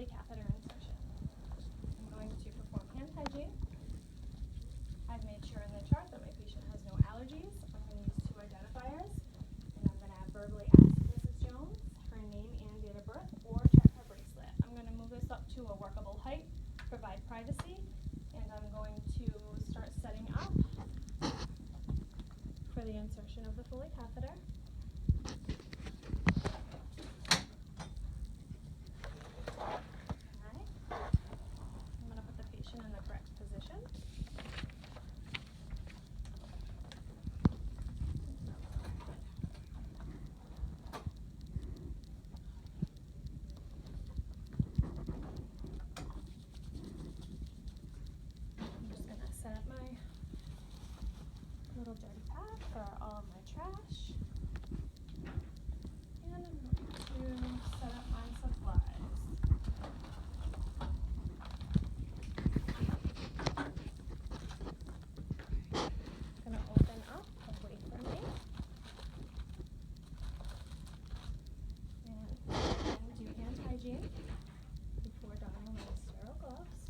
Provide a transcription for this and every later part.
Foley catheter insertion. I'm going to perform hand hygiene. I've made sure in the chart that my patient has no allergies. I'm going to use 2 identifiers, and I'm going to verbally ask Mrs. Jones her name and date of birth, or check her bracelet. I'm going to move this up to a workable height, provide privacy, and I'm going to start setting up for the insertion of the Foley catheter. I'm going to put the patient in the correct position. I'm just going to set up my little dirty pad for all of my trash. And I'm going to set up my supplies. Going to open up away from me. And do hand hygiene before donning my sterile gloves.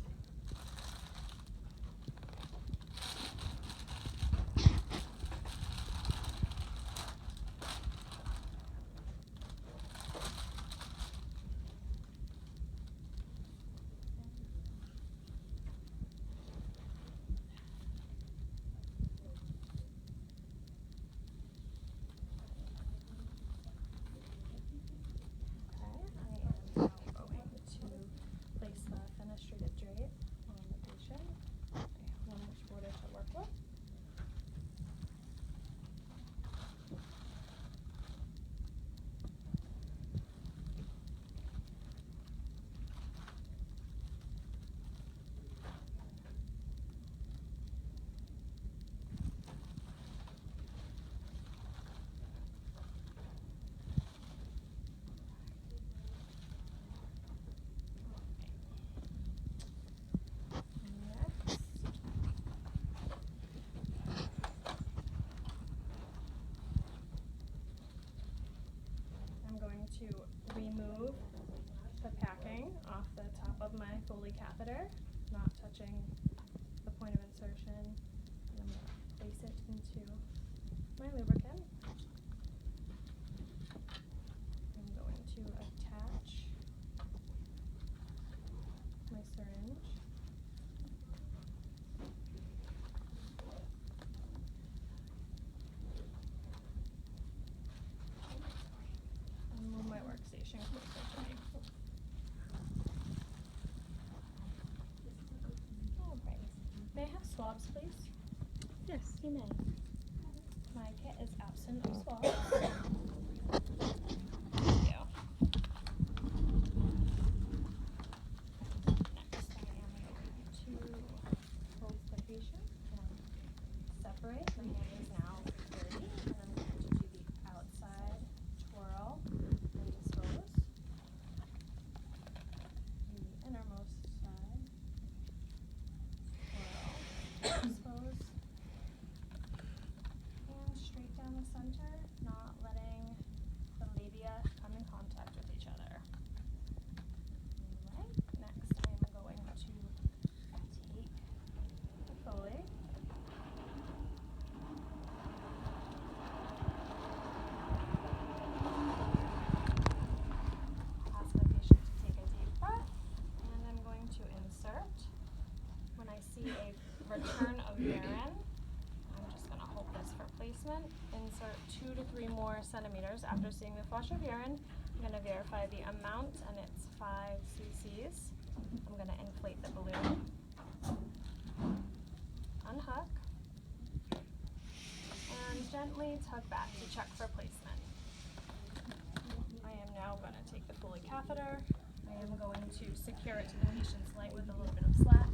I am now going to place the fenestrated drape on the patient. I have one which border to work with. Next, I'm going to remove the packing off the top of my Foley catheter, not touching the point of insertion. And I'm going to place it into my lubricant. I'm going to attach my syringe. And move my workstation closer to me. All right. May I have swabs, please? Yes, you may. My kit is absent of swabs. Thank you. Next, I am going to hold the patient and separate. The hand is now dirty, and I'm going to do the outside twirl and dispose. The innermost side, twirl, dispose. And straight down the center, not letting the labia come in contact with each other. Alright, next I'm going to take the Foley. Ask the patient to take a deep breath, and I'm going to insert. When I see a return of urine, I'm just going to hold this for placement. Insert 2 to 3 more centimeters after seeing the flush of urine. I'm going to verify the amount, and it's 5 cc's. I'm going to inflate the balloon. Unhook. And gently tug back to check for placement. I am now going to take the Foley catheter. I am going to secure it to the patient's leg with a little bit of slack.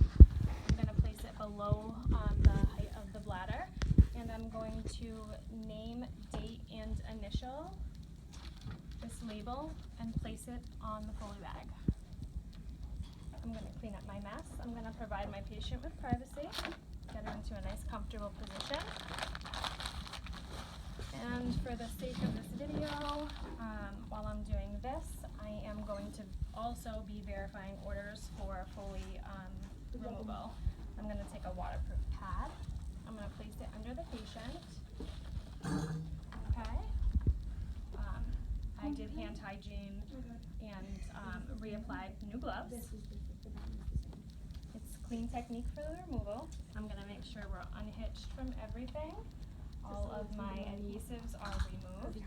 I'm going to place it below the height of the bladder, and I'm going to name, date, and initial this label and place it on the Foley bag. I'm going to clean up my mess. I'm going to provide my patient with privacy, get her into a nice comfortable position. And for the sake of this video, while I'm doing this, I am going to also be verifying orders for Foley removal. I'm going to take a waterproof pad. I'm going to place it under the patient. Okay. I did hand hygiene and reapplied new gloves. It's clean technique for the removal. I'm going to make sure we're unhitched from everything. All of my adhesives are removed.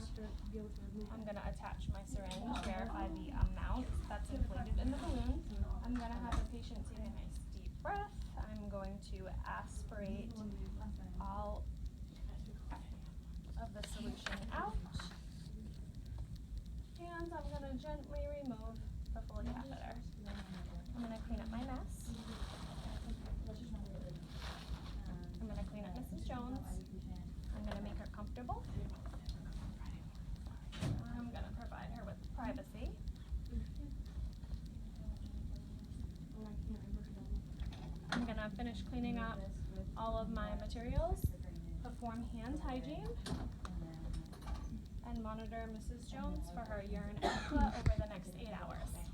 I'm going to attach my syringe, verify the amount that's inflated in the balloon. I'm going to have the patient take a nice deep breath. I'm going to aspirate all of the solution out. And I'm going to gently remove the Foley catheter. I'm going to clean up my mess. I'm going to clean up Mrs. Jones. I'm going to make her comfortable. I'm going to provide her with privacy. I'm going to finish cleaning up all of my materials, perform hand hygiene, and monitor Mrs. Jones for her urine output over the next 8 hours.